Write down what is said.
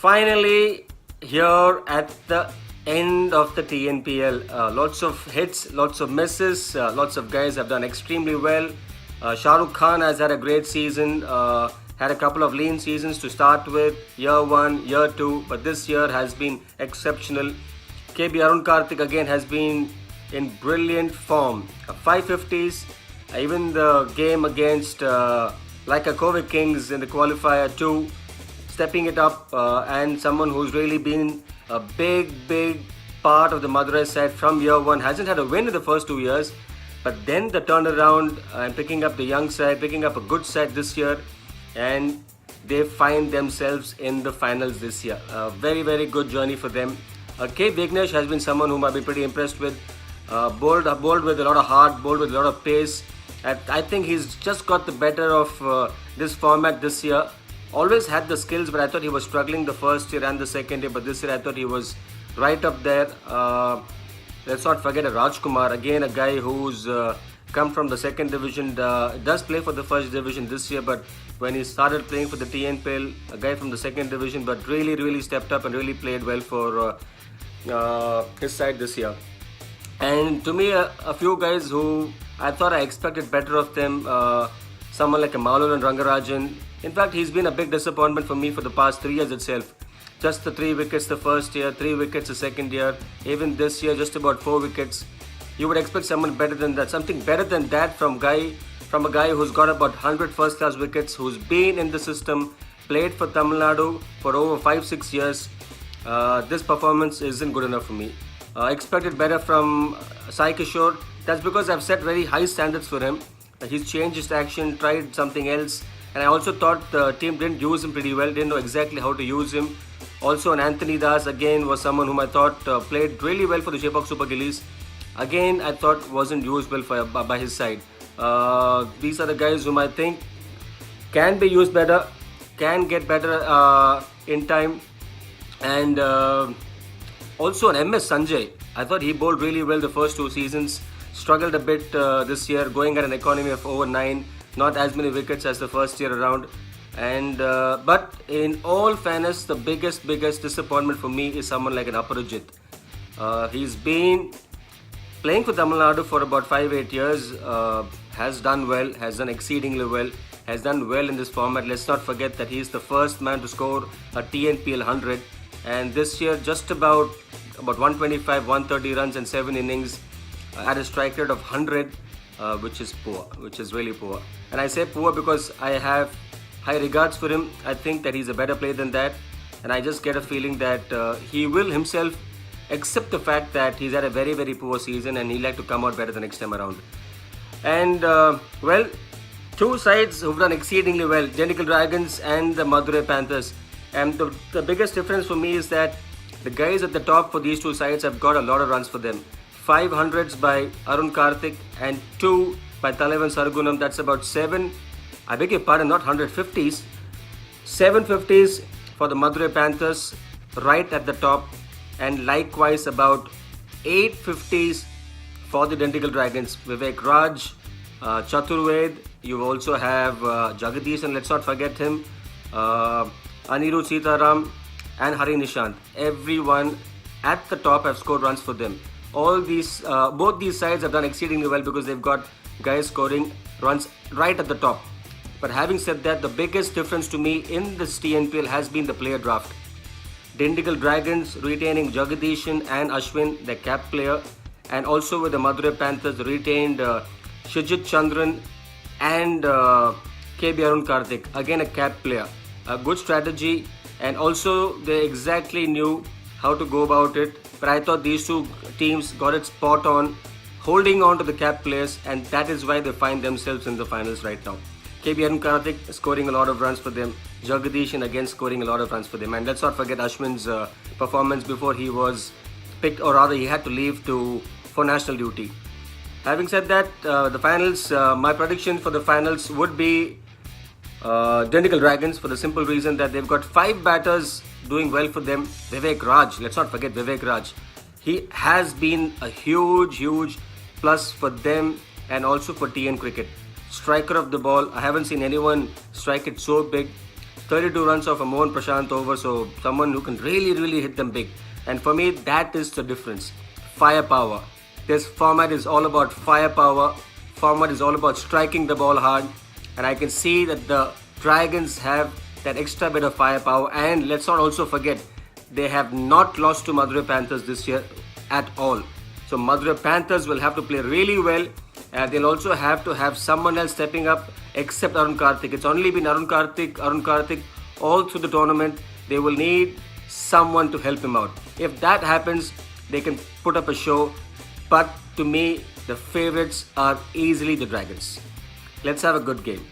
Finally, here at the end of the TNPL, lots of hits, lots of misses, lots of guys have done extremely well. Shahrukh Khan has had a great season, had a couple of lean seasons to start with, year 1, year 2, but this year has been exceptional. KB Arun Karthik again has been in brilliant form. 550s, even the game against like a Kovic Kings in the qualifier 2, stepping it up, and someone who's really been a big part of the Madurai side from year 1. Hasn't had a win in the first 2 years, but then the turnaround and picking up the young side, picking up a good side this year, and they find themselves in the finals this year. Very good journey for them. K. Vignesh has been someone whom I've been pretty impressed with. Bold with a lot of heart, bold with a lot of pace. I think he's just got the better of this format this year. Always had the skills, but I thought he was struggling the first year and the second year. But this year I thought he was right up there. Let's not forget Raj Kumar, again a guy who's come from the second division, does play for the first division this year, but when he started playing for the TNPL, a guy from the second division, but really stepped up and really played well for his side this year. And to me, a few guys who I thought I expected better of them, someone like a Malul and Rangarajan. In fact, he's been a big disappointment for me for the past 3 years itself. Just the 3 wickets the first year, 3 wickets the second year. Even this year, just about 4 wickets. You would expect someone better than that, something better than that from a guy who's got about 100 first-class wickets, who's been in the system, played for Tamil Nadu for over 5-6 years. This performance isn't good enough for me. Expected better from Sai Kishore. That's because I've set very high standards for him. He's changed his action, tried something else. And I also thought the team didn't use him pretty well, didn't know exactly how to use him. Also, an Anthony Das again was someone whom I thought played really well for the Chepauk Super Gillies. Again, I thought wasn't used well by his side. These are the guys whom I think can be used better, can get better in time. And also an MS Sanjay. I thought he bowled really well the first 2 seasons. Struggled a bit this year, going at an economy of over 9. Not as many wickets as the first year around. And but in all fairness, the biggest disappointment for me is someone like an Aparajit. He's been playing for Tamil Nadu for about 5-8 years. Has done well, has done exceedingly well, has done well in this format. Let's not forget that he's the first man to score a TNPL 100. And this year, just about 125, 130 runs and 7 innings at a strike rate of 100. Which is poor, which is really poor. And I say poor because I have high regards for him. I think that he's a better player than that. And I just get a feeling that he will himself accept the fact that he's had a very poor season and he'll like to come out better the next time around. And well, 2 sides who've done exceedingly well, Dindigul Dragons and the Madurai Panthers. And the biggest difference for me is that the guys at the top for these 2 sides have got a lot of runs for them. 500s by Arun Karthik and 2 by Thalavan Sargunam. That's about 7. I beg your pardon, not 150s. 750s for the Madurai Panthers, right at the top. And likewise about 850s for the Dindigul Dragons. Vivek Raj, Chaturved. You also have Jagadish, and let's not forget him. Anirudh Sitaram and Hari Nishant. Everyone at the top have scored runs for them. All these, both these sides have done exceedingly well because they've got guys scoring runs right at the top. But having said that, the biggest difference to me in this TNPL has been the player draft. Dindigul Dragons retaining Jagadishan and Ashwin, their cap player, and also with the Madurai Panthers retained Shijit Chandran and KB Arun Karthik, again a cap player. A good strategy, and also they exactly knew how to go about it. But I thought these 2 teams got it spot on, holding on to the cap players, and that is why they find themselves in the finals right now. KB Arun Karthik scoring a lot of runs for them, Jagadish again scoring a lot of runs for them. And let's not forget Ashwin's performance before he was picked, or rather he had to leave for national duty. Having said that, the finals, my prediction for the finals would be Dindigul Dragons, for the simple reason that they've got 5 batters doing well for them. Vivek Raj, let's not forget Vivek Raj. He has been a huge plus for them and also for TN Cricket. Striker of the ball, I haven't seen anyone strike it so big. 32 runs off a Mohan Prashant over, so someone who can really hit them big. And for me, that is the difference. Firepower. This format is all about firepower. Format is all about striking the ball hard. And I can see that the Dragons have that extra bit of firepower. And let's not also forget, they have not lost to Madurai Panthers this year at all. So Madurai Panthers will have to play really well. And they'll also have to have someone else stepping up except Arun Karthick. It's only been Arun Karthick all through the tournament. They will need someone to help him out. If that happens, they can put up a show. But to me, the favorites are easily the Dragons. Let's have a good game.